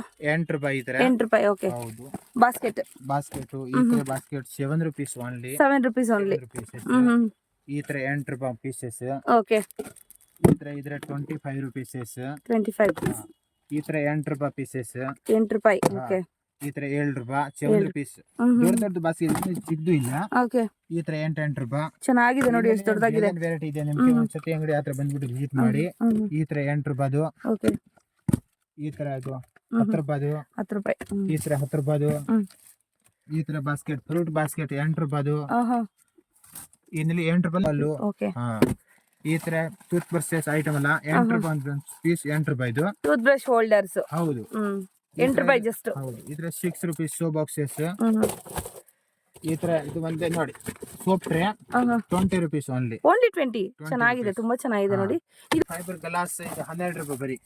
₹8 ಈ ತರ. ₹8. ಓಕೆ. ಹೌದು. ಬಾಸ್ಕೆಟ್ ಈ ತರ ಬಾಸ್ಕೆಟ್ ₹7 ಓನ್ಲಿ. ₹7 ಓನ್ಲಿ. ಈ ತರ ₹8 ಪೀಸಸ್. ಓಕೆ. ಈ ತರ ಇದ್ರೆ ₹25. 25. ಈ ತರ ₹8 ಪೀಸಸ್. ₹8. ಓಕೆ. ಈ ತರ ₹7 ಪೀಸ್. ದೊಡ್ಡ ದೊಡ್ಡ ಬಾಸ್ಕೆಟ್ ಚಿಕ್ಕದು ಇಲ್ಲ. ಓಕೆ. ಈ ತರ ₹8. ಚೆನ್ನಾಗಿದೆ ನೋಡಿ, ಎಷ್ಟು ದೊಡ್ಡದಾಗಿದೆ. ವೆರೈಟಿ ಇದೆ, ನಿಮ್ಗೆ ಒಂದ್ಸತಿ ಅಂಗಡಿ ಹತ್ರ ಬಂದ್ಬಿಟ್ಟು ವಿಸಿಟ್ ಮಾಡಿ. ಈ ತರ ₹8. ಓಕೆ. ಈ ತರ ಅದು ₹10. ₹10. ಈ ತರ ₹10. ಈ ತರ ಬಾಸ್ಕೆಟ್ ಫ್ರೂಟ್ ಬಾಸ್ಕೆಟ್ ₹8. ಇನ್ನಲ್ಲಿ ₹8 ಅಲ್ಲೂ. ಓಕೆ. ಈ ತರ ಟೂತ್ ಬ್ರಷಸ್ ಐಟಮ್ ಅಲ್ಲ, ₹8 ಒಂದು ಪೀಸ್. ₹8 ಇದು ಟೂತ್ ಬ್ರಷ್ ಹೋಲ್ಡರ್ಸ್. ಹೌದು. ₹8 ಜಸ್ಟ್. ಹೌದು. ಇದ್ರ ₹6 ಸೋ ಬಾಕ್ಸಸ್. ಈ ತರ ಇದು ಒಂದೇ ನೋಡಿ, ಸೋಪ್ ಟ್ರೇ ₹20 ಓನ್ಲಿ. ಓನ್ಲಿ 20. ಚೆನ್ನಾಗಿದೆ, ತುಂಬಾ ಚೆನ್ನಾಗಿದೆ ನೋಡಿ. ಇದು ಫೈಬರ್ ಗ್ಲಾಸ್ ಇದು ₹12 ಬರೀ.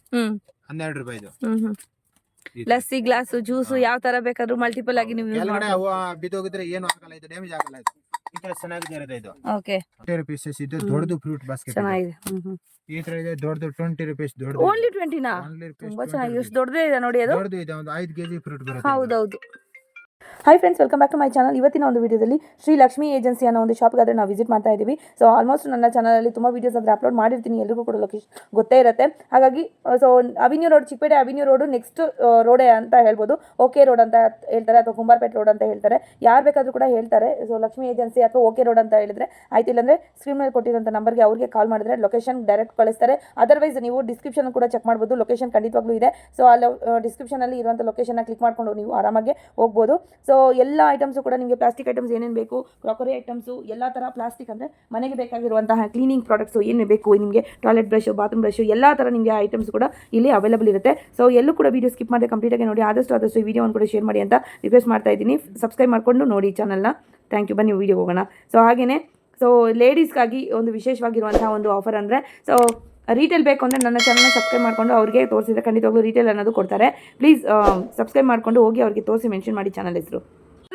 ₹12 ಇದು. ಲಸ್ಸಿ ಗ್ಲಾಸ್ ಜ್ಯೂಸ್ ಯಾವ ತರ ಬೇಕಾದ್ರೂ ಮಲ್ಟಿಪಲ್ ಆಗಿ ನೀವು ಯೂಸ್ ಕೆಳಗಡೆ ಮಾಡಬಹುದು. ಅವು ಬಿದ್ದೋಗಿದ್ರೆ ಏನು ಆಗಲ್ಲ, ಇದು ಡ್ಯಾಮೇಜ್ ಆಗಲ್ಲ. ಇದು ಈ ತರ ಚೆನ್ನಾಗಿದೆ ಇರೋದು ಇದು. ಓಕೆ. ₹20 ಇದು ದೊಡ್ಡದು ಫ್ರೂಟ್ ಬಾಸ್ಕೆಟ್. ಚೆನ್ನಾಗಿದೆ. ಈ ತರ ಇದೆ ದೊಡ್ಡದು ₹20 ದೊಡ್ಡದು. ಓನ್ಲಿ 20ನಾ? ತುಂಬಾ ಚೆನ್ನಾಗಿದೆ, ಎಷ್ಟು ದೊಡ್ಡದೇ ಇದೆ ನೋಡಿ. ಅದು ದೊಡ್ಡದು ಇದೆ, ಒಂದು 5 kg ಫ್ರೂಟ್ ಬರುತ್ತೆ. ಹೌದೌದು. Hi friends, welcome back to my channel. ಇವತ್ತಿನ ಒಂದು ವಿಡಿಯೋದಲ್ಲಿ ಶ್ರೀ ಲಕ್ಷ್ಮಿ ಏಜೆನ್ಸಿ ಅನ್ನೋ ಒಂದು ಶಾಪ್ಗಾದ್ರೆ ನಾವು ವಿಸಿಟ್ ಮಾಡ್ತಾ ಇದ್ದೀವಿ. ಸೊ ಆಲ್ಮೋಸ್ಟ್ ನನ್ನ ಚಾನಲಲ್ಲಿ ತುಂಬ ವೀಡಿಯೋಸ್ ಅಂದರೆ ಅಪ್ಲೋಡ್ ಮಾಡಿರ್ತೀನಿ, ಎಲ್ರಿಗೂ ಕೂಡ ಲೊಕೇಶನ್ ಗೊತ್ತೇ ಇರುತ್ತೆ. ಹಾಗಾಗಿ so avenue road, Chickpet avenue road next ರೋಡೇ ಅಂತ ಹೇಳ್ಬೋದು. ಓಕೆ ರೋಡ್ ಅಂತ ಹೇಳ್ತಾರೆ, ಅಥವಾ ಕುಂಬಾರಪೇಟೆ ರೋಡ್ ಅಂತ ಹೇಳ್ತಾರೆ, ಯಾರು ಬೇಕಾದರೂ ಕೂಡ ಹೇಳ್ತಾರೆ. ಸೊ ಲಕ್ಷ್ಮಿ ಏಜೆನ್ಸಿ ಅಥವಾ ಓಕೆ ರೋಡ್ ಅಂತ ಹೇಳಿದ್ರೆ ಆಯ್ತು, ಇಲ್ಲಾಂದರೆ ಸ್ಕ್ರೀನ್ ಮೇಲೆ ಕೊಟ್ಟಿರೋಂಥ ನಂಬರ್ಗೆ ಅವ್ರಿಗೆ ಕಾಲ್ ಮಾಡಿದ್ರೆ ಲೊಕೇಶನ್ ಡೈರೆಕ್ಟ್ ಕಳಿಸ್ತಾರೆ. ಅದರ್ವೈಸ್ ನೀವು ಡಿಸ್ಕ್ರಿಪ್ಷನ್ ಕೂಡ ಚೆಕ್ ಮಾಡ್ಬೋದು, ಲೊಕೇಶನ್ ಖಂಡಿತವಾಗ್ಲೂ ಇದೆ. ಸೊ ಅಲ್ಲಿ ಡಿಸ್ಕ್ರಿಪ್ಷನಲ್ಲಿ ಇರುವಂಥ ಲೊಕೇಶನ್ನ ಕ್ಲಿಕ್ ಮಾಡಿಕೊಂಡು ನೀವು ಆರಾಮಾಗಿ ಹೋಗ್ಬೋದು. ಸೊ ಎಲ್ಲ ಐಟಮ್ಸು ಕೂಡ ನಿಮಗೆ ಪ್ಲಾಸ್ಟಿಕ್ ಐಟಮ್ಸ್ ಏನೇನು ಬೇಕು, ಕ್ರಾಕರಿ ಐಟಮ್ಸು, ಎಲ್ಲ ಥರ ಪ್ಲಾಸ್ಟಿಕ್ ಅಂದರೆ ಮನೆಗೆ ಬೇಕಾಗಿರುವಂತಹ ಕ್ಲೀನಿಂಗ್ ಪ್ರಾಡಕ್ಟ್ಸು ಏನು ಬೇಕು ನಿಮಗೆ, ಟಾಯ್ಲೆಟ್ ಬ್ರಷು, ಬಾತ್ರೂಮ್ ಬ್ರಷು, ಎಲ್ಲ ಥರ ನಿಮಗೆ ಐಟಮ್ಸ್ ಕೂಡ ಇಲ್ಲಿ ಅವೈಲೇಬಲ್ ಇರುತ್ತೆ. ಸೊ ಎಲ್ಲೂ ಕೂಡ ವೀಡಿಯೋ ಸ್ಕಿಪ್ ಮಾಡಿ ಕಂಪ್ಲೀಟಾಗಿ ನೋಡಿ, ಆದಷ್ಟು ಈ ವಿಡಿಯೋವನ್ನು ಕೂಡ ಶೇರ್ ಮಾಡಿ ಅಂತ ರಿಕ್ವೆಸ್ಟ್ ಮಾಡ್ತಾ ಇದ್ದೀನಿ. ಸಬ್ಸ್ಕ್ರೈಬ್ ಮಾಡಿಕೊಂಡು ನೋಡಿ ಚಾನಲ್ನ. Thank you. ಬನ್ನಿ ವಿಡಿಯೋ ಹೋಗೋಣ. ಸೊ ಹಾಗೆಯೇ ಸೊ ಲೇಡೀಸ್ಗಾಗಿ ಒಂದು ವಿಶೇಷವಾಗಿರುವಂಥ ಒಂದು ಆಫರ್ ಅಂದರೆ, ಸೊ ರೀಟೇಲ್ ಬೇಕು ಅಂದರೆ ನನ್ನ ಚಾನಲ್ನ ಸಬ್ಸ್ಕ್ರೈಬ್ ಮಾಡಿಕೊಂಡು ಅವ್ರಿಗೆ ತೋರಿಸಿದ್ರೆ ಖಂಡಿತವಾಗ್ಲೂ ರೀಟೇಲ್ ಅನ್ನೋದು ಕೊಡ್ತಾರೆ. ಪ್ಲೀಸ್ ಸಬ್ಸ್ಕ್ರೈಬ್ ಮಾಡಿಕೊಂಡು ಹೋಗಿ ಅವ್ರಿಗೆ ತೋರಿಸಿ ಮೆನ್ಷನ್ ಮಾಡಿ ಚಾನಲ್ ಹೆಸರು.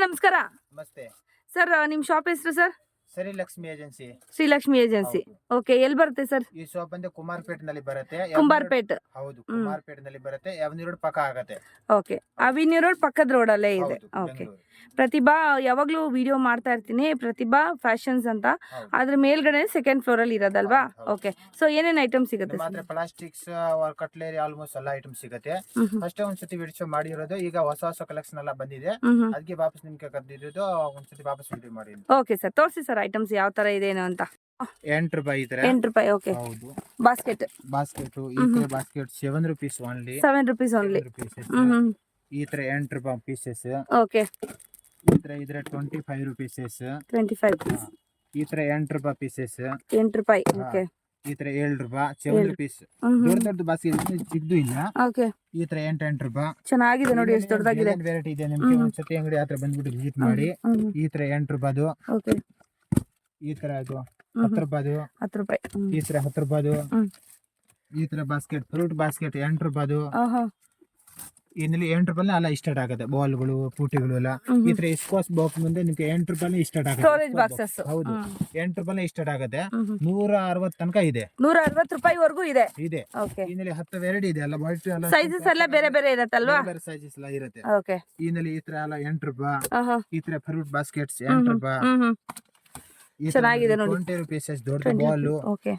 ನಮಸ್ಕಾರ. ನಮಸ್ತೆ ಸರ್, ನಿಮ್ಮ ಶಾಪ್ ಹೆಸರು sir? Shri Lakshmi agency. Shri Lakshmi agency. Okay. ಎಲ್ಲಿ ಬರುತ್ತೆ ಸರ್? ಈ ಶಾಪ್ ಬಂದು ಕುಮಾರಪೇಟೆನಲ್ಲಿ ಬರುತ್ತೆ. ಕುಂಬಾರಪೇಟೆ. ಹೌದು, ಕುಮಾರಪೇಟೆನಲ್ಲಿ ಬರುತ್ತೆ. ಅವೆನ್ಯೂ ರೋಡ್ ಪಕ್ಕ ಆಗುತ್ತೆ. ಓಕೆ. ಅವಿನ್ಯೂ ರೋಡ್ ಪಕ್ಕದ ರೋಡಲ್ಲೇ ಇದೆ. ಓಕೆ. ಪ್ರತಿಭಾ ಯಾವಾಗಲೂ ವಿಡಿಯೋ ಮಾಡ್ತಾ ಇರ್ತೀನಿ, ಪ್ರತಿಭಾ ಫ್ಯಾಷನ್ಸ್ ಅಂತ. ಅದ್ರ ಮೇಲ್ಗಡೆ ಸೆಕೆಂಡ್ ಫ್ಲೋರ್ ಅಲ್ಲಿ ಇರೋದಲ್ವಾ? ಓಕೆ. ಸೊ ಏನೇನು ಐಟಮ್ ಸಿಗುತ್ತೆ? ಮಾತ್ರ ಪ್ಲಾಸ್ಟಿಕ್ಸ್, ಕಟ್ಲೇರಿ, ಆಲ್ಮೋಸ್ಟ್ ಎಲ್ಲ ಐಟಮ್ ಸಿಗುತ್ತೆ. ಫಸ್ಟ್ ಒಂದ್ಸತಿ ವಿಡಿಯೋ ಮಾಡಿರೋದು, ಈಗ ಹೊಸ ಕಲೆಕ್ಷನ್ ಎಲ್ಲ ಬಂದಿದೆ, ಅದಕ್ಕೆ ವಾಪಸ್ ನಿಮ್ಗೆ ಕರೆದಿರೋದು. ಒಂದ್ಸತಿ ವಾಪಸ್ ವಿಡಿಯೋ ಮಾಡಿ. ಓಕೆ ಸರ್, ತೋರಿಸಿ ಸರ್ ಐಟಮ್ಸ್ ಯಾವ ತರ ಇದೆ ಏನು ಅಂತ. ₹8 ಈ ತರ. ₹8. ಓಕೆ. ಹೌದು. ಬಾಸ್ಕೆಟ್ ಈ ತರ ಬಾಸ್ಕೆಟ್ ₹7 ಓನ್ಲಿ. ₹7 ಓನ್ಲಿ. ಈ ತರ ₹8 ಪೀಸಸ್. ಓಕೆ. ಈ ತರ ಇದ್ರೆ ₹25 ಪೀಸಸ್. 25. ಈ ತರ ₹8 ಪೀಸಸ್. ₹8. ಓಕೆ. ಈ ತರ ₹7 ಪೀಸ್. ದೊಡ್ಡ ದೊಡ್ಡ ಬಾಸ್ಕೆಟ್ ಚಿಕ್ಕದು ಇಲ್ಲ. ಓಕೆ. ಈ ತರ ₹8. ಚೆನ್ನಾಗಿದೆ ನೋಡಿ, ಎಷ್ಟು ದೊಡ್ಡದಾಗಿದೆ. ವೆರೈಟಿ ಇದೆ, ನಿಮ್ಗೆ ಒಂದ್ಸತಿ ಅಂಗಡಿ ಹತ್ರ ಬಂದ್ಬಿಟ್ಟು ವಿಸಿಟ್ ಮಾಡಿ. ಈ ತರ ₹8. ಓಕೆ. ಈ ತರ ಅದು ₹10. ₹10. ಈ ತರ ₹10. ಈ ತರ ಬಾಸ್ಕೆಟ್ ಫ್ರೂಟ್ ಬಾಸ್ಕೆಟ್ ₹8. ಇನ್ನಲ್ಲಿ ₹8 ಅಲ್ಲ ಸ್ಟಾರ್ಟ್ ಆಗುತ್ತೆ. ಬಾಲ್ಗಳು, ಪೂಟಿಗಳು ಎಲ್ಲ. ಈ ತರ ಸ್ಕ್ವಾಶ್ ಬಾಕ್ಸ್ ಮುಂದೆ ನಿಮ್ಗೆ ₹8 ಸ್ಟಾರ್ಟ್ ಆಗುತ್ತೆ. Storage boxes. ಹೌದು, ₹8 ಸ್ಟಾರ್ಟ್ ಆಗುತ್ತೆ. 160 ತನಕ ಇದೆ. ₹160 ವರೆಗೂ ಇದೆ. ಓಕೆ. ಇನ್ನಲ್ಲಿ 10 ವೆರೈಟಿ ಇದೆ ಅಲ್ಲ, ವೈಟ್ ಎಲ್ಲ ಸೈಜಸ್ ಎಲ್ಲ ಬೇರೆ ಬೇರೆ ಇರುತ್ತಲ್ವಾ? ಬೇರೆ ಸೈಜಸ್ ಎಲ್ಲ ಇರುತ್ತೆ. ಓಕೆ. ಇನ್ನಲ್ಲಿ ಈ ತರ ಎಲ್ಲ ₹8. ಈ ತರ ಫ್ರೂಟ್ ಬಾಸ್ಕೆಟ್ಸ್ ₹8. ಚೆನ್ನಾಗಿದೆ ನೋಡಿ. ₹20 ಪೀಸಸ್ ದೊಡ್ಡ ಬಾಲ್. ಓಕೆ.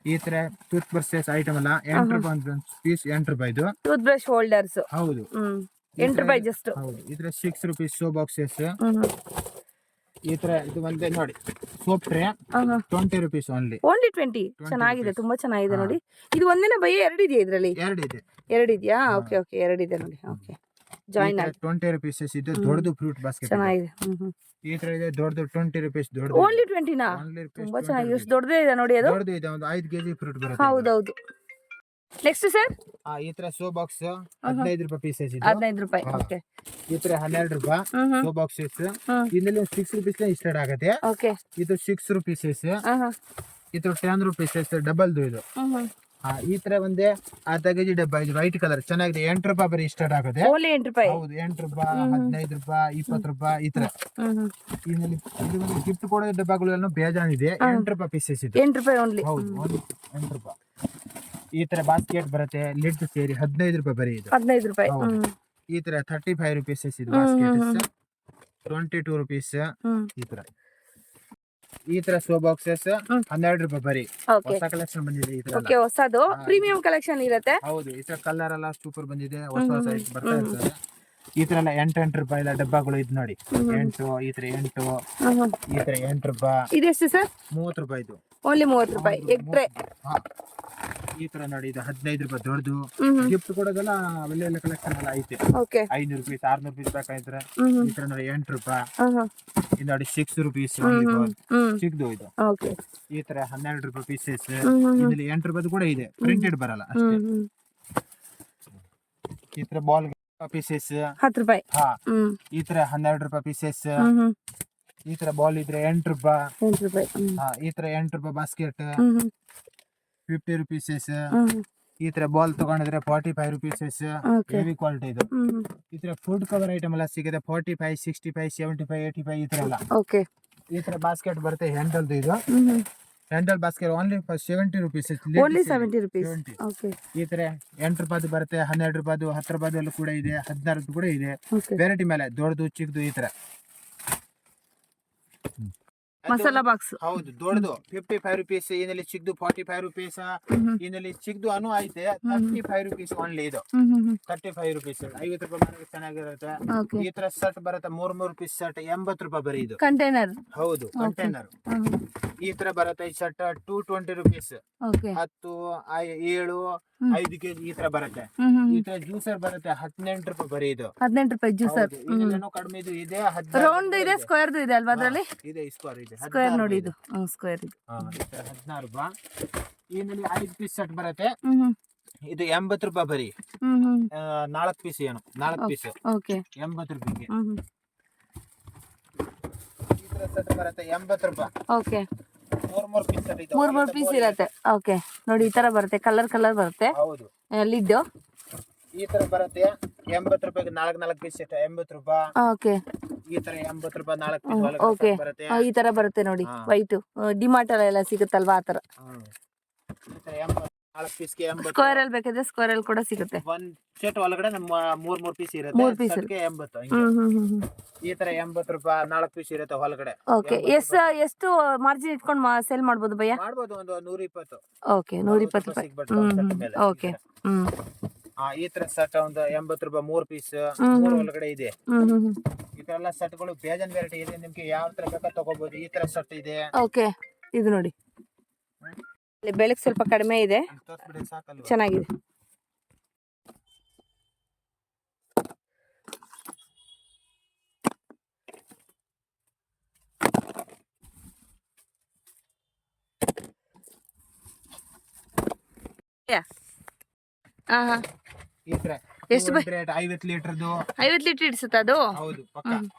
ಈ ತರ ಟೂತ್ ಬ್ರಷಸ್ ಐಟಮ್ ಅಲ್ಲ, ₹8 ಒಂದು ಪೀಸ್. ₹8 ಇದು ಟೂತ್ ಬ್ರಷ್ ಹೋಲ್ಡರ್ಸ್. ಹೌದು. ₹8 ಜಸ್ಟ್. ಹೌದು. ಇದ್ರ ₹6 ಸೋ ಬಾಕ್ಸಸ್. ಈ ತರ ಇದು ಒಂದೇ ನೋಡಿ, ಸೋಪ್ ಟ್ರೇ ₹20 ಓನ್ಲಿ. ಓನ್ಲಿ 20. ಚೆನ್ನಾಗಿದೆ, ತುಂಬಾ ಚೆನ್ನಾಗಿದೆ ನೋಡಿ. ಇದು ಒಂದೇನ ಬೈ? ಎರಡು ಇದೆಯಾ ಇದರಲ್ಲಿ? ಎರಡು ಇದೆಯಾ? ಓಕೆ ಓಕೆ, ಎರಡು ಇದೆ ನೋಡಿ. ಓಕೆ. ಜಾಯಿನ್ ಆಗಿ ₹20 ಪೀಸಸ್ ಇದು ದೊಡ್ಡದು ಫ್ರೂಟ್ ಬಾಸ್ಕೆಟ್. ಚೆನ್ನಾಗಿದೆ. ಈ ತರ ಇದೆ ದೊಡ್ಡದು ₹20 ದೊಡ್ಡದು. ಓನ್ಲಿ 20ನಾ? ತುಂಬಾ ಚೆನ್ನಾಗಿದೆ, ಎಷ್ಟು ದೊಡ್ಡದೇ ಇದೆ ನೋಡಿ. ಅದು ದೊಡ್ಡದು ಇದೆ, ಒಂದು 5 kg ಫ್ರೂಟ್ ಬರುತ್ತೆ. ಹೌದೌದು. Next sir? ಈ ತರ ಸೋ ಬಾಕ್ಸ್ ₹15 ಪೀಸಸ್ ಇದು. ₹15. ಓಕೆ. ಈ ತರ ₹12 ಸೋ ಬಾಕ್ಸಸ್. ಇದರಲ್ಲಿ ₹6 ಸ್ಟಾರ್ಟ್ ಆಗುತ್ತೆ. ಓಕೆ. ಇದು ₹6 ಪೀಸಸ್. ಇದು ₹10 ಪೀಸಸ್ ಡಬಲ್ ಇದು. ಈ ತರ ಒಂದೇ ಅರ್ಧ kg ಡಬ್ಬ. ಇದು ವೈಟ್ ಕಲರ್ ಚೆನ್ನಾಗಿದೆ. ₹8 ಬರೀ ಸ್ಟಾರ್ಟ್ ಆಗುತ್ತೆ. ಓನ್ಲಿ ₹8. ಹೌದು, ₹8, ₹15, ₹20 ಈ ತರ. ಇದರಲ್ಲಿ ಇದು ಒಂದು ಗಿಫ್ಟ್ ಕೊಡೋ ಡಬ್ಬಗಳು ಬೇಜಾನಿದೆ. ₹8 ಪೀಸಸ್ ಇದು. ₹8 ಓನ್ಲಿ. ಹೌದು, ₹8. ಈ ತರ ಬಾಸ್ಕೆಟ್ ಬರುತ್ತೆ, ಲಿಡ್ ಸೇರಿ 15 ರೂಪಾಯಿ ಬರೀ ಇದು. 15 ರೂಪಾಯಿ. ಹೌದು. ಈ ತರ 35 ರುಪೀಸ್ ಇದು ಬಾಸ್ಕೆಟ್. 22 ರುಪೀಸ್. ಈ ತರ ಸೋ ಬಾಕ್ಸಸ್ 12 ರೂಪಾಯಿ ಬರೀ. ಹೊಸ ಕಲೆಕ್ಷನ್ ಬಂದಿದೆ ಈ ತರ. ಓಕೆ, ಹೊಸದು ಪ್ರೀಮಿಯಂ ಕಲೆಕ್ಷನ್ ಇರುತ್ತೆ. ಹೌದು, ಈ ತರ ಕಲರ್ ಎಲ್ಲ ಸೂಪರ್ ಬಂದಿದೆ, ಹೊಸ ಸೈಜ್ ಬರ್ತಾ ಇರ್ತದೆ. ಈ ತರ ಎಲ್ಲ 8 ರೂಪಾಯಿ ಎಲ್ಲ ಡಬ್ಬಗಳು ಇದು ನೋಡಿ. 8 ಈ ತರ 8 ಈ ತರ 8 ರೂಪಾಯಿ. ಇದೆಷ್ಟು ಸರ್? 30 ರೂಪಾಯಿ ಇದು. ಓನ್ಲಿ 30 ರೂಪಾಯಿ ಎಗ್ ಟ್ರೇ. ಈ ತರ ನೋಡಿ, ಇದು 15 ರೂಪಾಯಿ ದೊಡ್ಡದು. ಗಿಫ್ಟ್ ಕೊಡೋದೆಲ್ಲ ಒಳ್ಳೆ ಕಲೆಕ್ಷನ್ ಎಲ್ಲ ಐತೆ. ಓಕೆ, 500 ರೂಪಾಯಿ 600 ರೂಪಾಯಿ ಬೇಕಾಯ್ತಾರೆ. ಈ ತರ ನೋಡಿ 8 ರೂಪಾಯಿ. ಇದು ನೋಡಿ 6 ರೂಪೀಸ್ ಚಿಕ್ಕದು ಇದು. ಓಕೆ, ಈ ತರ 12 ರೂಪಾಯಿ ಪೀಸಸ್. ಇದರಲ್ಲಿ 8 ರೂಪಾಯಿ ಕೂಡ ಇದೆ, ಪ್ರಿಂಟೆಡ್ ಬರಲ್ಲ ಅಷ್ಟೇ. ಈ ತರ ಬಾಲ್ ಪೀಸಸ್ 10 ರೂಪಾಯಿ. ಈ ತರ 12 ರೂಪಾಯಿ ಪೀಸಸ್. ಈ ತರ ಬಾಲ್ ಇದ್ರೆ 8 ರೂಪಾಯಿ. 8 ರೂಪಾಯಿ. ಈ ತರ 8 ರೂಪಾಯಿ ಬಾಸ್ಕೆಟ್ 50 ರುಪೀಸಸ್. ಈ ತರ ಬಾಲ್ ತಗೊಂಡಿದ್ರೆ 45 ರುಪೀಸಸ್. ಹೆವಿ ಕ್ವಾಲಿಟಿ ಇದು. ಈ ತರ ಫುಡ್ ಕವರ್ ಐಟಮ್ ಎಲ್ಲ ಸಿಗುತ್ತೆ 45, 65, 75, 85 ಈ ತರ ಎಲ್ಲ. ಓಕೆ, ಈ ತರ ಬಾಸ್ಕೆಟ್ ಬರುತ್ತೆ ಹ್ಯಾಂಡಲ್ದು ಇದು. Handle basket only for 70 rupees. Only 70 rupees. Okay, ಈ ತರ 8 ರೂಪಾಯಿ ಬರುತ್ತೆ, 12 ರೂಪಾಯಿ, 10 ರೂಪಾಯಿ ಕೂಡ ಇದೆ, 16 ಕೂಡ ಇದೆ. ವೆರೈಟಿ ಮೇಲೆ ದೊಡ್ಡದು ಚಿಕ್ಕದು ಈ ತರ. ಮಸಾಲಾ ಬಾಕ್ಸ್. ಹೌದು, ದೊಡ್ಡದು 55 ರುಪೀಸ್. ಇದರಲ್ಲಿ ಚಿಕ್ಕದು 45 ರುಪೀಸ್. ಇದರಲ್ಲಿ ಚಿಕ್ಕದು ಅನು ಐತೆ 35 ರುಪೀಸ್ ಓನ್ಲಿ ಇದು. 35 ರುಪೀಸ್ 50 ರೂಪಾಯಿ ಮನೆಗೆ ಚೆನ್ನಾಗಿರುತ್ತೆ. ಈ ತರ ಸೆಟ್ ಬರುತ್ತೆ 3 ಪೀಸ್ ಸೆಟ್ 80 ರೂಪಾಯಿ ಬರೀ ಇದು. ಕಂಟೈನರ್. ಹೌದು, ಕಂಟೈನರ್. ಈ ತರ ಬರುತ್ತೆ ಈ ಸೆಟ್ 220 ರುಪೀಸ್. 10, 7, 5 ಕೆಜಿ ಈ ತರ ಬರುತ್ತೆ. ಈ ತರ ಜ್ಯೂಸರ್ ಬರುತ್ತೆ 18 ರೂಪಾಯಿ ಬರೀ ಇದು. 18 ರೂಪಾಯಿ ಜ್ಯೂಸರ್. ಇದೆಲ್ಲನೋ ಕಡಿಮೆ ಇದು ಇದೆ. ರೌಂಡ್ ಇದೆ, ಸ್ಕ್ವೇರ್ ಇದೆ ಅಲ್ವಾ ಅದರಲ್ಲಿ? ಇದೆ ಸ್ಕ್ವೇರ್ ಇದೆ. ಸ್ಕ್ವೇರ್ ನೋಡಿ ಇದು. ಸ್ಕ್ವೇರ್ ಇದು. 16 ರೂಪಾಯಿ. ಇದರಲ್ಲಿ 5 ಪೀಸ್ ಸೆಟ್ ಬರುತ್ತೆ. ಇದು 80 ರೂಪಾಯಿ ಬರೀ. 4 ಪೀಸ್ ಏನು 4 ಪೀಸ್. ಓಕೆ, 80 ರೂಪಾಯಿಗೆ. ಈ ತರ ಸೆಟ್ ಬರುತ್ತೆ 80 ರೂಪಾಯಿ. ಓಕೆ, 3 ಪೀಸ್ ಸೆಟ್ ಇದೆ. 3 ಪೀಸ್ ಇರುತ್ತೆ. ಓಕೆ, ನೋಡಿ ಈ ತರ ಬರುತ್ತೆ, ಕಲರ್ ಬರುತ್ತೆ. ಹೌದು, ಲಿಡ್ ಈ ತರ ಬರುತ್ತೆ 80 ರೂಪಾಯಿಗೆ 4 ಪೀಸ್ ಸೆಟ್ 80 ರೂಪಾಯಿ. ಓಕೆ, ಈ ತರ 80 ರೂಪಾಯಿ 4 ಪೀಸ್ ಓಕೆ, ಬರುತ್ತೆ. ಈ ತರ ಬರುತ್ತೆ ನೋಡಿ. ವೈಟ್ ಡಿಮಾರ್ಟ್ ಎಲ್ಲ ಸಿಗುತ್ತಲ್ವಾ ಆ ತರ. ಈ ತರ 4 ಪೀಸ್ಗೆ 80. ಸ್ಕ್ವೇರ್ ಅಲ್ಲಿ ಬೇಕಾದ್ರೆ ಸ್ಕ್ವೇರ್ ಅಲ್ಲಿ ಕೂಡ ಸಿಗುತ್ತೆ. ಒಂದ್ ಸೆಟ್ ಒಳಗಡೆ ನಮ್ಮ 3 ಪೀಸ್ ಇರುತ್ತೆ. 3 ಪೀಸ್ 80. ಈ ತರ 80 ರೂಪಾಯಿ 4 ಪೀಸ್ ಇರುತ್ತೆ ಹೊಲಗಡೆ. ಓಕೆ, ಎಷ್ಟು ಮಾರ್ಜಿನ್ ಇಟ್ಕೊಂಡು ಸೇಲ್ ಮಾಡ್ಬೋದು ಭಯ್ಯ? ಮಾಡ್ಬೋದು, ಒಂದು 120. ಓಕೆ, 120 ರೂಪಾಯಿ. ಓಕೆ, ಈ ತರ ಸೆಟ್ ಒಂದು 80 ರೂಪಾಯಿ 3 ಪೀಸ್ 3 ಒಳಗಡೆ ಇದೆ. ಈ ತರ ಎಲ್ಲ ಸೆಟ್ಗಳು ಬೇಜನ್ ವೆರೈಟಿ ಇದೆ, ನಿಮ್ಗೆ ಯಾವ ತರ ಬೇಕಾ ತಗೋಬಹುದು. ಈ ತರ ಸೆಟ್ ಇದೆ. ಓಕೆ, ಇದು ನೋಡಿ ಬೆಳಕು ಸ್ವಲ್ಪ ಕಡಿಮೆ ಇದೆ, ತೋರಿಸ್ಬಿಡಿ ಸಾಕಲ್ವಾ. ಚೆನ್ನಾಗಿದೆ. ಈ ತರ ಎಷ್ಟು 50 ಲೀಟರ್ದು 50 ಲೀಟರ್ ಇಡ್ಸುತ್ತ ಅದು? ಹೌದು ಪಕ್ಕ.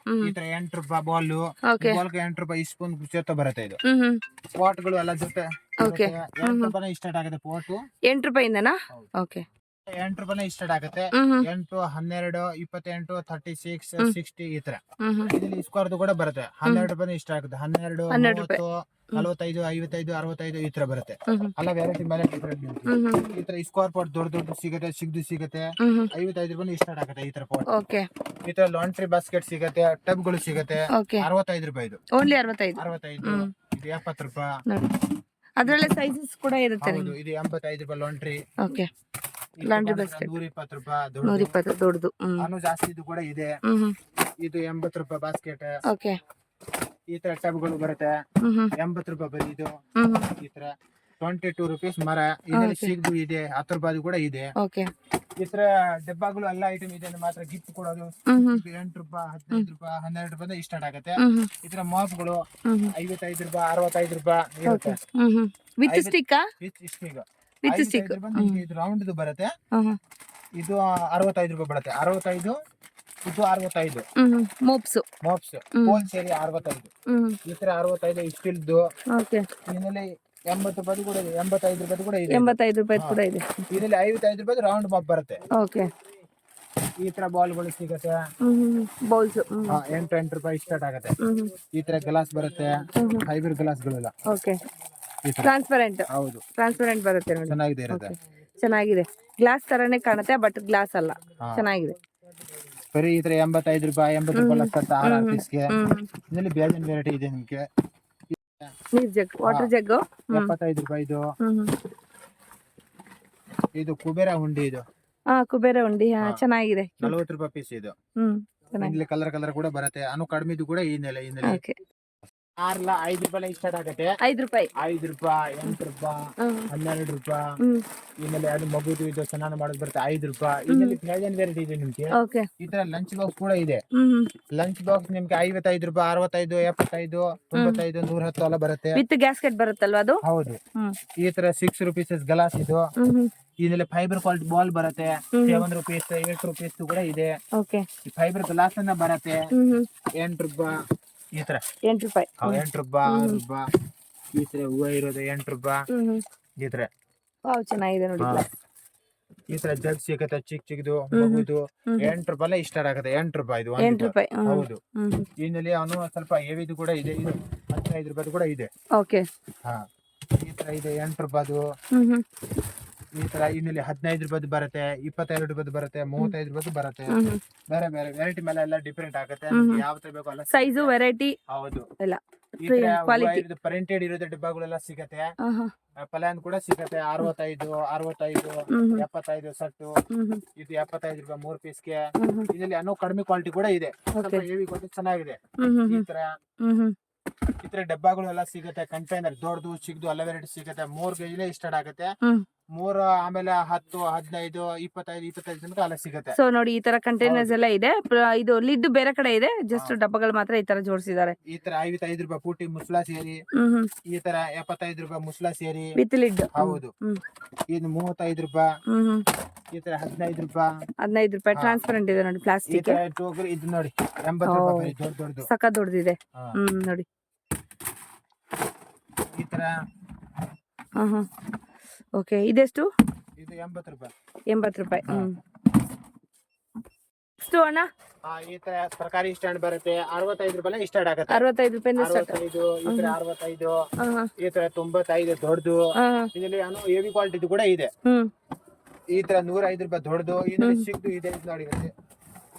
ಈ ತರ 8 ರೂಪಾಯಿ ಬಾಲ್. ಬಾಲ್ಗೆ 8 ರೂಪಾಯಿ ಸ್ಪೂನ್ ಜೊತೆ ಬರುತ್ತೆ ಇದು. ಪಾಟ್ಗಳು ಎಲ್ಲ ಜೊತೆ 8 ರೂಪಾಯಿ ಸ್ಟಾರ್ಟ್ ಆಗುತ್ತೆ. ಪಾಟ್ 8 ರೂಪಾಯಿಂದನಾ? ಓಕೆ, 8 ರೂಪಾಯಿ ಸ್ಟಾರ್ಟ್ ಆಗುತ್ತೆ. 8, 12, 28, 36, 60 ಈ ತರ. ಇದರಲ್ಲಿ ಸ್ಕ್ವೇರ್ದು ಕೂಡ ಬರುತ್ತೆ 12 ರೂಪಾಯಿ ಸ್ಟಾರ್ಟ್ ಆಗುತ್ತೆ. 12, 30, 45, 55, 65 ಈ ತರ ಬರುತ್ತೆ. ಎಲ್ಲ ವೆರೈಟಿ ಮೇಲೆ ಡಿಫ್ರೆಂಟ್. ಈ ತರ ಸ್ಕ್ವೇರ್ ಪಾಟ್ ದೊಡ್ಡ ಸಿಗುತ್ತೆ, ಚಿಕ್ಕದು ಸಿಗುತ್ತೆ. 55 ರೂಪಾಯಿ ಸ್ಟಾರ್ಟ್ ಆಗುತ್ತೆ ಈ ತರ ಪಾಟ್. ಓಕೆ, ಈ ತರ ಲಾಂಡ್ರಿ ಬಾಸ್ಕೆಟ್ ಸಿಗುತ್ತೆ, ಟಬ್ ಗಳು ಸಿಗುತ್ತೆ. 65 ರೂಪಾಯಿ ಇದು. ಓನ್ಲಿ 65. 65. ಇದು 70 ರೂಪಾಯಿ. ಅದರಲ್ಲೇ ಸೈಜಸ್ ಕೂಡ ಇರುತ್ತೆ. ಇದು 85 ರೂಪಾಯಿ ಲಾಂಡ್ರಿ. ಓಕೆ, ಲಾಂಡ್ರಿ ಬಾಸ್ಕೆಟ್ 120 ರೂಪಾಯಿ. 120 ದೊಡ್ಡದು. ನಾನು ಜಾಸ್ತಿ ಇದು ಕೂಡ ಇದೆ. ಇದು 80 ರೂಪಾಯಿ ಬಾಸ್ಕೆಟ್. ಓಕೆ, ಈ ತರ ಟಬ್ಗಳು ಬರುತ್ತೆ 80 ರೂಪಾಯಿ ಬರೀ ಇದು. ಈ ತರ 22 ರುಪೀಸ್ ಮರ. ಇದರಲ್ಲಿ ಸಿಗ್ದು ಇದೆ 10 ರೂಪಾಯಿ ಕೂಡ ಇದೆ. ಓಕೆ, ಈ ತರ ಡಬ್ಬಗಳು ಎಲ್ಲ ಐಟಮ್ ಇದೆ. ಮಾತ್ರ ಗಿಫ್ಟ್ ಕೊಡೋದು 8 ರೂಪಾಯಿ 15 ರೂಪಾಯಿ 12 ರೂಪಾಯಿ ಸ್ಟಾರ್ಟ್ ಆಗುತ್ತೆ. ಈ ತರ ಮಾಪ್ಗಳು 55 ರೂಪಾಯಿ 65 ರೂಪಾಯಿ ಇರುತ್ತೆ. With stick with stick. ಇದು ರೌಂಡ್ ಬರುತ್ತೆ. ಇದು 65 ರೂಪಾಯಿ ಬರುತ್ತೆ. 65 ಇದು 65. ಮೋಪ್ಸ್ ಹೋಲ್ ಸೇರಿ 65. ಈ ತರ 65 ಸ್ಟಿಲ್ದು. ಇದರಲ್ಲಿ 80 ರೂಪಾಯಿ ಕೂಡ ಇದೆ, 85 ರೂಪಾಯಿ ಕೂಡ ಇದೆ. 85 ರೂಪಾಯಿ ಕೂಡ ಇದೆ. ಇದರಲ್ಲಿ 55 ರೂಪಾಯಿ ರೌಂಡ್ ಮಾಪ್ ಬರುತ್ತೆ. ಓಕೆ, ಈ ತರ ಬಾಲ್ಗಳು ಸಿಗುತ್ತೆ. ಬೌಲ್ಸ್ 8 ರೂಪಾಯಿ ಸ್ಟಾರ್ಟ್ ಆಗುತ್ತೆ. ಈ ತರ ಗ್ಲಾಸ್ ಬರುತ್ತೆ, ಫೈಬರ್ ಗ್ಲಾಸ್ಗಳೆಲ್ಲ. Okay, transparent. ಹೌದು, ಟ್ರಾನ್ಸ್ಪರೆಂಟ್ ಬರುತ್ತೆ ನೋಡಿ, ಚೆನ್ನಾಗಿದೆ ಇರುತ್ತೆ. ಚೆನ್ನಾಗಿದೆ, ಗ್ಲಾಸ್ ತರನೇ ಕಾಣುತ್ತೆ ಬಟ್ ಗ್ಲಾಸ್ ಅಲ್ಲ, ಹಾ. ಚೆನ್ನಾಗಿದೆ. ಬರೀ ಈ ತರ 85 ರೂಪಾಯಿ 80 ರೂಪಾಯಿ ಸತ್ತ 6 ಪೀಸ್ಗೆ. ಇದರಲ್ಲಿ ಬೇಜನ್ ವೆರೈಟಿ ಇದೆ ನಿಮ್ಗೆ. ನೀರ್ ಜಗ್, ವಾಟರ್ ಜಗ್ 75 ರೂಪಾಯಿ ಇದು. ಇದು ಕುಬೇರ ಉಂಡಿ ಇದು. ಕುಬೇರ ಉಂಡಿ ಚೆನ್ನಾಗಿದೆ, 40 ರೂಪಾಯಿ ಪೀಸ್ ಇದು. ಇಲ್ಲಿ ಕಲರ್ ಕೂಡ ಬರುತ್ತೆ. ಅನು ಕಡಿಮೆದು ಕೂಡ ಈ ನೆಲೆ 5 ರೂಪಾಯಿ ಸ್ಟಾರ್ಟ್ ಆಗುತ್ತೆ. 5 ರೂಪಾಯಿ 8 ರೂಪಾಯಿ 12 ರೂಪಾಯಿ. ಇನ್ಮೇಲೆ ಅದು ಮಗುದು ಇದು ಸ್ನಾನ ಮಾಡೋದು ಬರುತ್ತೆ 5 ರೂಪಾಯಿ. ಇದರಲ್ಲಿ ಬೇಜನ್ ವೆರೈಟಿ ಇದೆ ನಿಮ್ಗೆ. ಈ ತರ ಲಂಚ್ ಬಾಕ್ಸ್ ಕೂಡ ಇದೆ. ಲಂಚ್ ಬಾಕ್ಸ್ ನಿಮ್ಗೆ 55 ರೂಪಾಯಿ 65 75 95 110 ಎಲ್ಲ ಬರುತ್ತೆ. ವಿತ್ ಗ್ಯಾಸ್ಕೆಟ್ ಬರುತ್ತಲ್ವಾ ಅದು? ಹೌದು. ಈ ತರ 6 ರೂಪೀಸ್ ಗ್ಲಾಸ್ ಇದು. ಇದರಲ್ಲಿ ಫೈಬರ್ ಕ್ವಾಲಿಟಿ ಬಾಲ್ ಬರುತ್ತೆ. 7 ರೂಪೀಸ್ 8 ರೂಪೀಸ್ ಕೂಡ ಇದೆ. ಫೈಬರ್ ಗ್ಲಾಸ್ ಅನ್ನ ಬರುತ್ತೆ 8 ರೂಪಾಯಿ. ಈ ತರ 8 ರೂಪಾಯಿ 8 ರೂಪಾಯಿ 6 ರೂಪಾಯಿ. ಈ ತರ ಹೂವ ಇರೋದು 8 ರೂಪಾಯಿ. ಈ ತರ ಚೆನ್ನಾಗಿದೆ ನೋಡಿ. ಈ ತರ ಜಗ್ ಸಿಗುತ್ತೆ ಚಿಕ್ಕದು ಮಗುದು 8 ರೂಪಾಯಿ ಸ್ಟಾರ್ಟ್ ಆಗುತ್ತೆ. 8 ರೂಪಾಯಿ ಇದು 8 ರೂಪಾಯಿ. ಹೌದು. ಇನ್ನಲ್ಲಿ ಅವನು ಸ್ವಲ್ಪ ಹೆವಿದು ಕೂಡ ಇದೆ. ಇದು 15 ರೂಪಾಯಿ ಕೂಡ ಇದೆ. ಹಾ, ಈ ತರ ಇದೆ 8 ರೂಪಾಯಿದು. ಈ ತರ ಇನ್ನಲ್ಲಿ 15 ರೂಪಾಯಿ ಬರುತ್ತೆ, 22 ರೂಪಾಯಿ ಬರುತ್ತೆ, 35 ರೂಪಾಯಿ ಬರುತ್ತೆ. ಬೇರೆ ಬೇರೆ ವೆರೈಟಿ ಮೇಲೆ ಎಲ್ಲ ಡಿಫ್ರೆಂಟ್ ಆಗುತ್ತೆ. ಯಾವ ತರ ಬೇಕು ಅಲ್ಲ ಸೈಜು ವೆರೈಟಿ. ಹೌದು. ಎಲ್ಲ ಕ್ವಾಲಿಟಿ ಪ್ರಿಂಟೆಡ್ ಇರೋದು ಡಬ್ಬಗಳೆಲ್ಲ ಸಿಗತ್ತೆ. ಪಲಾನ್ ಕೂಡ ಸಿಗತ್ತೆ 65 65 75 ಸಟ್ಟು. ಇದು 75 ರೂಪಾಯಿ 3 ಪೀಸ್ಗೆ. ಇದರಲ್ಲಿ ಅನ್ನೋ ಕಡಿಮೆ ಕ್ವಾಲಿಟಿ ಕೂಡ ಇದೆ. ಹೆವಿ ಕ್ವಾಲಿಟಿ ಚೆನ್ನಾಗಿದೆ. ಈ ತರ ಡಬ್ಬಗಳು ಎಲ್ಲ ಸಿಗುತ್ತೆ. ಕಂಟೈನರ್ ದೊಡ್ಡದು ಚಿಕ್ಕದು ಎಲ್ಲ ವೆರೈಟಿ ಸಿಗುತ್ತೆ. 3 ಕೆಜಿನೇ ಸ್ಟಾರ್ಟ್ ಆಗುತ್ತೆ. 3 ಆಮೇಲೆ 10 15 25 ತನಕ ಎಲ್ಲ ಸಿಗುತ್ತೆ. ಸೊ ನೋಡಿ, ಈ ತರ ಕಂಟೈನರ್ಸ್ ಎಲ್ಲ ಇದೆ. ಇದು ಲಿಡ್ ಬೇರೆ ಕಡೆ ಇದೆ, ಜಸ್ಟ್ ಡಬ್ಬಗಳು ಮಾತ್ರ ಈ ತರ ಜೋಡಿಸಿದ್ದಾರೆ. ಈ ತರ 55 ರೂಪಾಯಿ ಪೂಟಿ ಮುಸ್ಲಾ ಸೇರಿ. ಈ ತರ 75 ರೂಪಾಯಿ ಮುಸ್ಲಾ ಸೇರಿ ವಿತ್ ಲಿಡ್. ಹೌದು. ಇದು 35 ರೂಪಾಯಿ. ಈ ತರ 15 ರೂಪಾಯಿ 15 ರೂಪಾಯಿ ಟ್ರಾನ್ಸ್ಪರೆಂಟ್ ಇದೆ ನೋಡಿ, ಪ್ಲಾಸ್ಟಿಕ್. ಇದು ನೋಡಿ 80 ರೂಪಾಯಿ ದೊಡ್ಡದು ಸಕ್ಕ ದೊಡ್ಡದಿದೆ ನೋಡಿ. ಈ ತರ ಓಕೆ, ಇದೆಷ್ಟು? ಇದು 80 ರೂಪಾಯಿ 80 ರೂಪಾಯಿ. ಎಷ್ಟು ಅಣ್ಣ? ಈ ತರ ತರಕಾರಿ ಸ್ಟ್ಯಾಂಡ್ ಬರುತ್ತೆ 65 ರೂಪಾಯಿ ಸ್ಟಾರ್ಟ್ ಆಗುತ್ತೆ. 65 ರೂಪಾಯಿಂದ ಸ್ಟಾರ್ಟ್. 65 ಈ ತರ 65 ಈ ತರ 95 ದೊಡ್ಡದು. ಇದರಲ್ಲಿ ಹೆವಿ ಕ್ವಾಲಿಟಿ ಕೂಡ ಇದೆ. ಈ ತರ 105 ರೂಪಾಯಿ ದೊಡ್ಡದು. ಇದರಲ್ಲಿ ಚಿಕ್ಕದು ಇದೆ ನೋಡಿ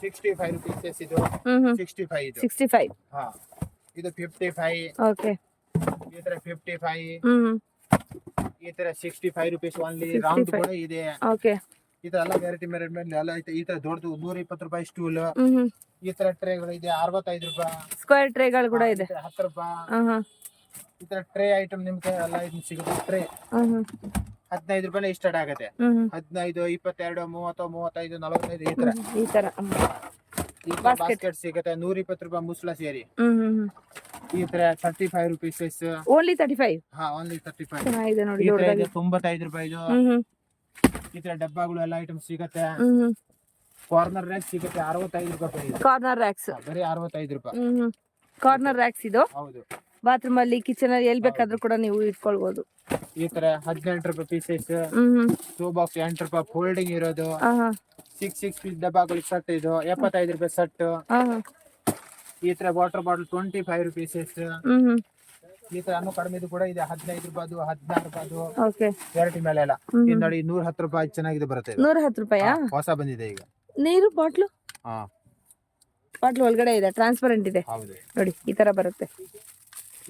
65 ರೂಪೀಸ್ ಇದು. 65 ಇದು 65. ಹಾ, ಇದು 55. ಓಕೆ. ಈ ತರ 55. ಈ ತರ 65 ರೂಪೀಸ್ ಓನ್ಲಿ. ರೌಂಡ್ ಕೂಡ ಇದೆ. ಓಕೆ. ಈ ತರ ಎಲ್ಲ ವೆರೈಟಿ ಮೇಲೆ ಎಲ್ಲ ಐತೆ. ಈ ತರ ದೊಡ್ಡದು 120 ರೂಪಾಯಿ ಸ್ಟೂಲ್. ಈ ತರ ಟ್ರೇಗಳು ಇದೆ 65 ರೂಪಾಯಿ. ಸ್ಕ್ವೇರ್ ಟ್ರೇಗಳು ಕೂಡ ಇದೆ 10 ರೂಪಾಯಿ. ಈ ತರ ಟ್ರೇ ಐಟಮ್ ನಿಮ್ಗೆ ಎಲ್ಲ ಇದು ಸಿಗುತ್ತೆ. ಟ್ರೇ 15 ರೂಪಾಯಿ ಸ್ಟಾರ್ಟ್ ಆಗುತ್ತೆ. 15 22 30 35 45 ಈ ತರ ಬಾಸ್ಕೆಟ್ ಸಿಗುತ್ತೆ. 120 ರೂಪಾಯಿ ಮುಸ್ಲಾ ಸೇರಿ. ಈ ತರ 35 ರೂಪೀಸ್. ಓನ್ಲಿ 35. ಹಾ, ಓನ್ಲಿ 35. ಚೆನ್ನಾಗಿದೆ ನೋಡಿ. 95 ರೂಪಾಯಿ ಇದು. ಈ ತರ ಡಬ್ಬಗಳು ಎಲ್ಲ ಐಟಮ್ ಸಿಗುತ್ತೆ. ಕಾರ್ನರ್ ರ್ಯಾಕ್ ಸಿಗುತ್ತೆ 65 ರೂಪಾಯಿ. ಕಾರ್ನರ್ ರ್ಯಾಕ್ಸ್ ಬರೀ 65 ರೂಪಾಯಿ. ಕಾರ್ನರ್ ರ್ಯಾಕ್ಸ್ ಇದು. ಹೌದು. ಬಾತ್ರೂಮ್ ಅಲ್ಲಿ, ಕಿಚನ್ ಅಲ್ಲಿ ಎಲ್ಲಿ ಬೇಕಾದ್ರೂ ಕೂಡ ನೀವು ಇಟ್ಕೊಳ್ಬಹುದು. ಈ ತರ 18 ರೂಪಾಯಿ ಪೀಸಸ್. ಟೂ ಬಾಕ್ಸ್ 8 ರೂಪಾಯಿ ಫೋಲ್ಡಿಂಗ್ ಇರೋದು. 6 ಪೀಸ್ ಡಬ್ಬಗಳು ಸೆಟ್ ಇದು 75 ರೂಪಾಯಿ ಸೆಟ್. ಈ ತರ ವಾಟರ್ ಬಾಟಲ್ 25 ರೂಪೀಸ್. ಈ ತರ ಅನ್ನೋ ಕಡಿಮೆದು ಕೂಡ ಇದೆ 15 ರೂಪಾಯಿ 16 ರೂಪಾಯಿ ವೆರೈಟಿ ಮೇಲೆ ಎಲ್ಲ. ಇದು ನೋಡಿ 110 ರೂಪಾಯಿ ಚೆನ್ನಾಗಿದೆ ಬರುತ್ತೆ. 110 ರೂಪಾಯಿ ಹೊಸ ಬಂದಿದೆ ಈಗ. ನೀರು ಬಾಟ್ಲು. ಹಾ, ಬಾಟ್ಲು ಒಳಗಡೆ ಇದೆ, ಟ್ರಾನ್ಸ್ಪರೆಂಟ್ ಇದೆ. ಹೌದು ನೋಡಿ, ಈ ತರ ಬರುತ್ತೆ.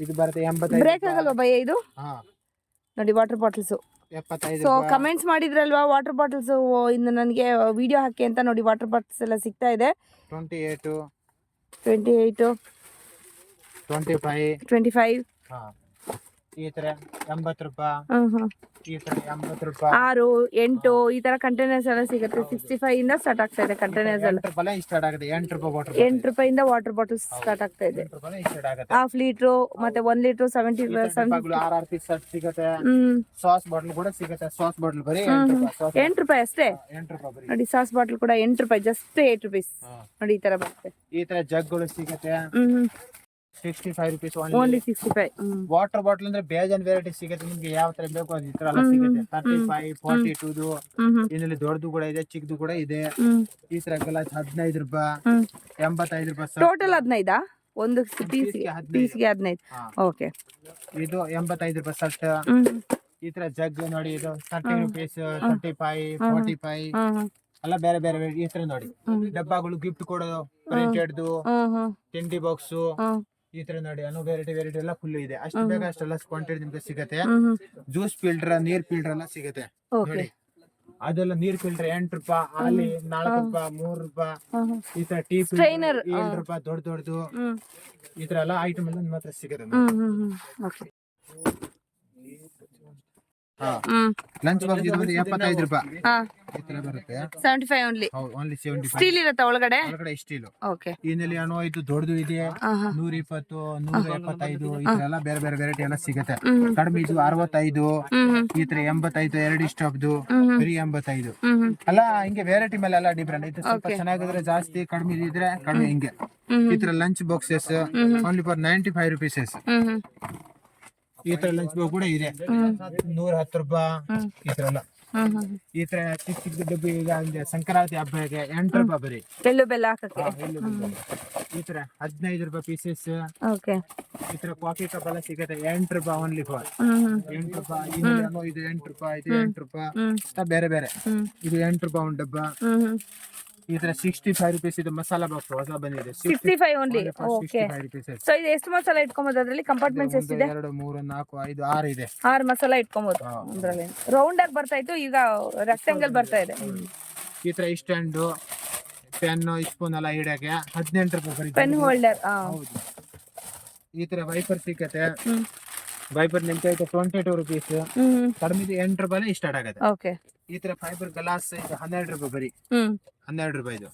ಇದು ಬರುತ್ತೆ 85. ಬ್ರೇಕ್ ಆಗಲ್ವಾ ಭಯ ಇದು? ಹಾ, ನೋಡಿ ವಾಟರ್ ಬಾಟಲ್ಸ್ 75. ಸೊ ಕಮೆಂಟ್ಸ್ ಮಾಡಿದ್ರಲ್ವಾ ವಾಟರ್ ಬಾಟಲ್ಸ್ ಇನ್ನು ನನಗೆ ವಿಡಿಯೋ ಹಾಕಿ ಅಂತ. ನೋಡಿ ವಾಟರ್ ಬಾಟಲ್ಸ್ ಎಲ್ಲ ಸಿಗ್ತಾ ಇದೆ. 28 28 25. ಹಾ, ಈ ತರ 80 ರೂಪಾಯಿ. ಈ ತರ 80 ರೂಪಾಯಿ 6 8 ಈ ತರ ಕಂಟೈನರ್ಸ್ ಎಲ್ಲ ಸಿಗುತ್ತೆ. 65 ಇಂದ ಸ್ಟಾರ್ಟ್ ಆಗ್ತಾ ಇದೆ ಕಂಟೈನರ್ಸ್ ಎಲ್ಲ. 8 ರೂಪಾಯಿ ಸ್ಟಾರ್ಟ್ ಆಗುತ್ತೆ. 8 ರೂಪಾಯಿ ವಾಟರ್ 8 ರೂಪಾಯಿಂದ ವಾಟರ್ ಬಾಟಲ್ಸ್ ಸ್ಟಾರ್ಟ್ ಆಗ್ತಾ ಇದೆ. 8 ರೂಪಾಯಿ ಸ್ಟಾರ್ಟ್ ಆಗುತ್ತೆ. ಹಾಫ್ ಲೀಟರ್ ಮತ್ತೆ 1 ಲೀಟರ್ 70 6 ಪೀಸ್ ಸೆಟ್ ಸಿಗುತ್ತೆ. ಸಾಸ್ ಬಾಟಲ್ ಕೂಡ ಸಿಗುತ್ತೆ. ಸಾಸ್ ಬಾಟಲ್ ಬರೀ 8 ರೂಪಾಯಿ ಅಷ್ಟೇ. 8 ರೂಪಾಯಿ ಬರೀ. ನೋಡಿ, ಸಾಸ್ ಬಾಟಲ್ ಕೂಡ 8 ರೂಪಾಯಿ, ಜಸ್ಟ್ 8 ರೂಪೀಸ್. ನೋಡಿ, ಈ ತರ ಬರುತ್ತೆ. ಈ ತರ ಜಗ್ಗಳು ಸಿಗುತ್ತೆ 65 ರೂಪೀಸ್ ಓನ್ಲಿ 65. ವಾಟರ್ ಬಾಟಲ್ ಅಂದ್ರೆ ಬೇಜಾನ್ ವೆರೈಟಿ ಸಿಗುತ್ತೆ. ನಿಮ್ಗೆ ಯಾವ ತರ ಬೇಕು ಈ ತರ ಎಲ್ಲ ಸಿಗುತ್ತೆ. 35 42 ಇದರಲ್ಲಿ ದೊಡ್ಡದು ಕೂಡ ಇದೆ, ಚಿಕ್ಕದು ಕೂಡ ಇದೆ. ಈ ತರ ಗ್ಲಾಸ್ 15 ರೂಪಾಯಿ 85 ರೂಪಾಯಿ. ಟೋಟಲ್ 15 ಒಂದು ಪೀಸ್ಗೆ 15. ಓಕೆ. ಇದು 85 ರೂಪಾಯಿ ಸೆಟ್. ಈ ತರ ಜಗ್ ನೋಡಿ ಇದು 30 ರುಪೀಸ್ 35 45 ಎಲ್ಲ ಬೇರೆ ಬೇರೆ ಈ ತರ ನೋಡಿ ಡಬ್ಬಗಳು ಗಿಫ್ಟ್ ಕೊಡೋದು ಪ್ರಿಂಟೆಡ್ ತಿಂಡಿ ಬಾಕ್ಸ್ ಈ ತರ ನೋಡಿ ಅನ್ನೋ ವೆರೈಟಿ ಎಲ್ಲ ಫುಲ್ ಇದೆ. ಅಷ್ಟು ಬೇಗ ಅಷ್ಟೆಲ್ಲ ಕ್ವಾಂಟಿಟಿ ನಿಮ್ಗೆ ಸಿಗತ್ತೆ. ಜ್ಯೂಸ್ ಫಿಲ್ಟರ್ ನೀರ್ ಫಿಲ್ಟರ್ ಎಲ್ಲ ಸಿಗತ್ತೆ ನೋಡಿ. ಅದೆಲ್ಲ ನೀರ್ ಫಿಲ್ಟರ್ 8 ರೂಪಾಯಿ, ಅಲ್ಲಿ 4 ರೂಪಾಯಿ 3 ರೂಪಾಯಿ. ಈ ತರ ಟೀ ಫಿಲ್ಟರ್ 7 ರೂಪಾಯಿ ದೊಡ್ಡದು. ಈ ತರ ಎಲ್ಲ ಐಟಮ್ ಎಲ್ಲ ನಿಮ್ಮ ಹತ್ರ ಸಿಗತ್ತೆ. ಲಂಚ್ ಬಾಕ್ಸ್ ಇದು 75 ರೂಪಾಯಿ ಈ ತರ ಬರುತ್ತೆ. 75 ಓನ್ಲಿ. ಓನ್ಲಿ 75. ಸ್ಟೀಲ್ ಇರುತ್ತೆ ಒಳಗಡೆ ಸ್ಟೀಲ್. ಓಕೆ. ಇದರಲ್ಲಿ ಅಣು ಇದು ದೊಡ್ಡದು ಇದೆ 120 175 ಈ ತರ ಎಲ್ಲ ಬೇರೆ ಬೇರೆ ವೆರೈಟಿ ಎಲ್ಲ ಸಿಗುತ್ತೆ. ಕಡಿಮೆ ಇದು 65 ಈ ತರ 85 2 ಸ್ಟಾಪ್ದು ಬರೀ 85 ಅಲ್ಲ. ಹಿಂಗೆ ವೆರೈಟಿ ಮೇಲೆ ಎಲ್ಲ ಡಿಫ್ರೆಂಟ್. ಇದು ಸ್ವಲ್ಪ ಚೆನ್ನಾಗಿದ್ರೆ ಜಾಸ್ತಿ, ಕಡಿಮೆ ಇದ್ರೆ ಕಡಿಮೆ ಹಿಂಗೆ. ಈ ತರ ಲಂಚ್ ಬಾಕ್ಸಸ್ ಓನ್ಲಿ ಫಾರ್ 95 ರುಪೀಸಸ್. ಈ ತರ ಲಂಚ್ ಬಾಕ್ಸ್ ಕೂಡ ಇದೆ 110 ರೂಪಾಯಿ ಈ ತರ ಎಲ್ಲ. ಈ ತರ ಚಿಕ್ಕ ಚಿಕ್ಕ ಡಬ್ಬಿ ಈಗ ಅಂದ್ರೆ ಸಂಕ್ರಾಂತಿ ಹಬ್ಬಕ್ಕೆ 8 ರೂಪಾಯಿ ಬರೀ ಎಳ್ಳು ಬೆಲ್ಲ ಹಾಕಕ್ಕೆ. ಈ ತರ 15 ರೂಪಾಯಿ ಪೀಸಸ್. ಓಕೆ. ಈ ತರ ಕಾಫಿ ಕಪ್ ಎಲ್ಲ ಸಿಗುತ್ತೆ 8 ರೂಪಾಯಿ ಓನ್ಲಿ ಫಾರ್ 8 ರೂಪಾಯಿ. ಇದು 8 ರೂಪಾಯಿ, ಇದು 8 ರೂಪಾಯಿ ಬೇರೆ ಬೇರೆ. ಇದು 8 ರೂಪಾಯಿ ಒಂದು ಡಬ್ಬ. ಈ ತರ 65 ರುಪೀಸ್ ಇದು ಮಸಾಲಾ ಬಾಕ್ಸ್ ಹೊಸ ಬಂದಿದೆ 65 ಓನ್ಲಿ. ಓಕೆ. 65 ರುಪೀಸ್. ಸೊ ಇದು ಎಷ್ಟು ಮಸಾಲ ಇಟ್ಕೊಬಹುದು ಅದರಲ್ಲಿ? ಕಂಪಾರ್ಟ್ಮೆಂಟ್ಸ್ ಎಷ್ಟಿದೆ? 2 3 4 5 6 ಇದೆ. 6 ಮಸಾಲ ಇಟ್ಕೊಬಹುದು ಅದರಲ್ಲಿ. ರೌಂಡ್ ಆಗಿ ಬರ್ತಾ ಇತ್ತು, ಈಗ ರೆಕ್ಟಾಂಗಲ್ ಬರ್ತಾ ಇದೆ. ಈ ತರ ಸ್ಟ್ಯಾಂಡ್ ಪೆನ್ ಸ್ಪೂನ್ ಎಲ್ಲ ಇಡಕ್ಕೆ 18 ರೂಪಾಯಿ ಬರೀ. Pen holder. ಹೌದು. ಈ ತರ ವೈಪರ್ ಸಿಕ್ಕತ್ತೆ. ವೈಪರ್ ನಿಮ್ಗೆ 22 ರುಪೀಸ್. ಕಡಿಮೆ 8 ರೂಪಾಯಿ ಸ್ಟಾರ್ಟ್ ಆಗುತ್ತೆ. ಓಕೆ. ಈ ತರ ಫೈಬರ್ ಗ್ಲಾಸ್ ಇದು 12 ರೂಪಾಯಿ ಬರೀ. 12 ರೂಪಾಯಿ ಇದು.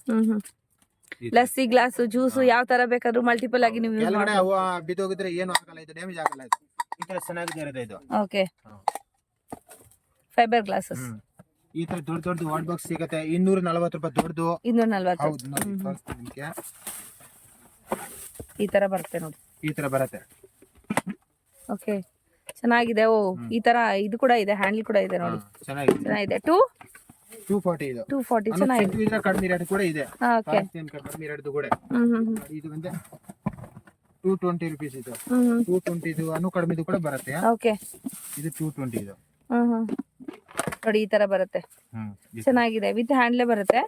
ಲಸ್ಸಿ ಗ್ಲಾಸ್ ಜ್ಯೂಸ್ ಯಾವ ತರ ಬೇಕಾದ್ರೂ ಮಲ್ಟಿಪಲ್ ಆಗಿ ನೀವು ಯೂಸ್ ಕೆಳಗಡೆ ಅವ ಬಿದ್ದೋಗಿದ್ರೆ ಏನು ಆಗಲ್ಲ, ಇದು ಡ್ಯಾಮೇಜ್ ಆಗಲ್ಲ. ಇದು ಈ ತರ ಚೆನ್ನಾಗಿದೆ ಇರುತ್ತೆ ಇದು. ಓಕೆ. Fibre glasses. ಈ ತರ ದೊಡ್ಡ ವಾಟ್ ಬಾಕ್ಸ್ ಸಿಗುತ್ತೆ 240 ರೂಪಾಯಿ ದೊಡ್ಡದು. 240. ಹೌದು ನೋಡಿ ತೋರಿಸ್ತೀನಿ ನಿಮಗೆ. ಈ ತರ ಬರುತ್ತೆ ನೋಡಿ. ಈ ತರ ಬರುತ್ತೆ. ಓಕೆ. ಚೆನ್ನಾಗಿದೆ. ಓ ಈ ತರ ಇದು ಕೂಡ ಇದೆ, ಹ್ಯಾಂಡಲ್ ಕೂಡ ಇದೆ ನೋಡಿ. ಚೆನ್ನಾಗಿದೆ. 240 ಇದು. 240 ಚೆನ್ನಾಗಿದೆ. ಇದು ಕಡಿಮೆ ರೇಟ್ ಕೂಡ ಇದೆ. ಓಕೆ. ಕಡಿಮೆ ರೇಟ್ ಕೂಡ. ಇದು ಬಂದೆ 220 ರುಪೀಸ್ ಇದು. 220 ಇದು ಅನು ಕಡಿಮೆದು ಕೂಡ ಬರುತ್ತೆ. ಓಕೆ. ಇದು 220 ಇದು. ನೋಡಿ ಈ ತರ ಬರುತ್ತೆ. ಚೆನ್ನಾಗಿದೆ. ವಿತ್ ಹ್ಯಾಂಡ್ಲೇ ಬರುತ್ತೆ.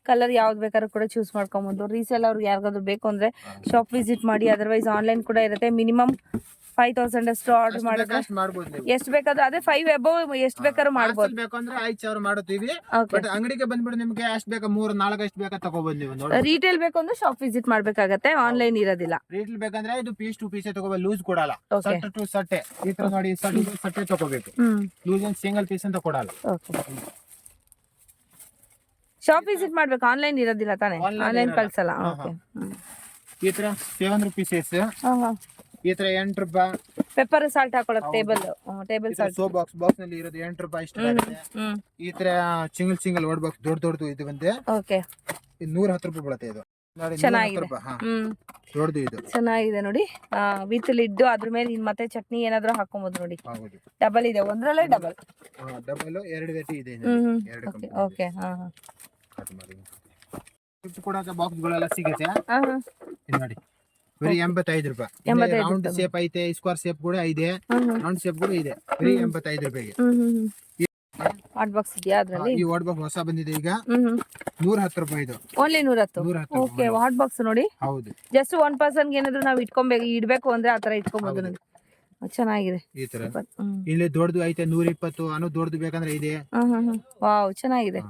ಕಲರ್ ಯಾವ್ದು ಬೇಕಾದ್ರೂ ಕೂಡ ಚೂಸ್ ಮಾಡ್ಕೊಬಹುದು. ರೀಸೇಲ್ ಅವ್ರಿಗೆ ಯಾರಿಗಾದ್ರೂ ಬೇಕು ಅಂದ್ರೆ ಶಾಪ್ ವಿಸಿಟ್ ಮಾಡಿ. ಅದರ್ವೈಸ್ ಆನ್ಲೈನ್ ಕೂಡ ಇರುತ್ತೆ. ಮಿನಿಮಮ್ 5000 ಅಷ್ಟು ಆರ್ಡರ್ ಮಾಡಿದ್ರೆ ಎಷ್ಟು ಬೇಕಾದ್ರೂ ಅದೇ 5 ಅಬೌವ್ ಎಷ್ಟು ಬೇಕಾದ್ರೂ ಮಾಡ್ಬೋದು. ಬೇಕಂದ್ರೆ 5000 ಮಾಡುತ್ತೀವಿ. ಬಟ್ ಅಂಗಡಿಗೆ ಬಂದ್ಬಿಟ್ಟು ನಿಮ್ಗೆ ಎಷ್ಟು ಬೇಕಾ 3 4 ಎಷ್ಟು ಬೇಕಾ ತಗೋಬಹುದು ನೀವು. ರೀಟೇಲ್ ಬೇಕು ಅಂದ್ರೆ ಶಾಪ್ ವಿಸಿಟ್ ಮಾಡ್ಬೇಕಾಗತ್ತೆ, ಆನ್ಲೈನ್ ಇರೋದಿಲ್ಲ. ರೀಟೇಲ್ ಬೇಕಂದ್ರೆ ಇದು ಪೀಸ್ ಟು ಪೀಸ್ ತಗೋಬಹುದು, ಲೂಸ್ ಕೊಡಲ್ಲ. ಸಟ್ಟೆ ಟು ಸಟ್ಟೆ ಈ ತರ ನೋಡಿ ಸಟ್ಟೆ ತಗೋಬೇಕು. ಲೂಸ್ ಒಂದು ಸಿಂಗಲ್ ಪೀಸ್ ಅಂತ ಕೊಡಲ್ಲ. ಶಾಪ್ ವಿಸಿಟ್ ಮಾಡ್ಬೇಕು, ಆನ್ಲೈನ್ ಇರೋದಿಲ್ಲ ತಾನೆ, ಆನ್ಲೈನ್ ಕಳ್ಸಲ್ಲ. ಓಕೆ. ಈ ತರ 7 ರುಪೀಸಸ್. ಈ ತರ 8 ರೂಪಾಯಿ. ಪೆಪ್ಪರ್ ಸಾಲ್ಟ್ ಹಾಕೊಳ್ಳೋಕೆ ಟೇಬಲ್ ಸಾಲ್ಟ್. ಸೋಪ್ ಬಾಕ್ಸ್ ನಲ್ಲಿ ಇರೋದು 8 ರೂಪಾಯಿ ಇಷ್ಟ ಆಗುತ್ತೆ. ಈ ತರ ಸಿಂಗಲ್ ವರ್ಡ್ ಬಾಕ್ಸ್ ದೊಡ್ಡದು ಇದು ಬಂದೆ. ಓಕೆ. 110 ರೂಪಾಯಿ ಬೀಳುತ್ತೆ ಇದು. ಚೆನ್ನಾಗಿದೆ. ದೊಡ್ಡದು ಇದು ಚೆನ್ನಾಗಿದೆ ನೋಡಿ. ವಿತ್ ಲಿಡ್ ಅದ್ರ ಮೇಲೆ ಮತ್ತೆ ಚಟ್ನಿ ಏನಾದ್ರೂ ಹಾಕೋಬಹುದು ನೋಡಿ. ಡಬಲ್ ಇದೆ, ಒಂದ್ರಲ್ಲೇ ಡಬಲ್ 2 ವೇಟಿ ಇದೆ. ಓಕೆ. ಕೊಡಕ್ಕೆ ಬಾಕ್ಸ್ ಗಳೆಲ್ಲ ಸಿಗುತ್ತೆ ನೋಡಿ. ಬರೀ 85 ರೂಪಾಯಿ. ರೌಂಡ್ ಶೇಪ್ ಐತೆ, ಸ್ಕ್ವೇರ್ ಶೇಪ್ ಕೂಡ ಇದೆ, ರೌಂಡ್ ಶೇಪ್ ಕೂಡ ಇದೆ. ಬರೀ 85 ರೂಪಾಯಿಗೆ. ವಾಟ್ ಬಾಕ್ಸ್ ಇದೆಯಾ ಅದರಲ್ಲಿ? ಈ ವಾಟ್ ಬಾಕ್ಸ್ ಹೊಸ ಬಂದಿದೆ ಈಗ 110 ರೂಪಾಯಿ ಇದು. ಓನ್ಲಿ 110. ಓಕೆ. ವಾಟ್ ಬಾಕ್ಸ್ ನೋಡಿ. ಹೌದು. ಜಸ್ಟ್ 1 ಪರ್ಸನ್ ಗೆ ಏನಾದ್ರು ನಾವು ಇಡ್ಬೇಕು ಅಂದ್ರೆ ಆತರ ಇಟ್ಕೊಬಹುದು ನೋಡಿ. ಚೆನ್ನಾಗಿದೆ. ಈ ತರ ಇಲ್ಲಿ ದೊಡ್ಡದು ಐತೆ 120. ಅನು ದೊಡ್ಡದು ಬೇಕಂದ್ರೆ ಇದೆ. ವಾವ್ ಚೆನ್ನಾಗಿದೆ.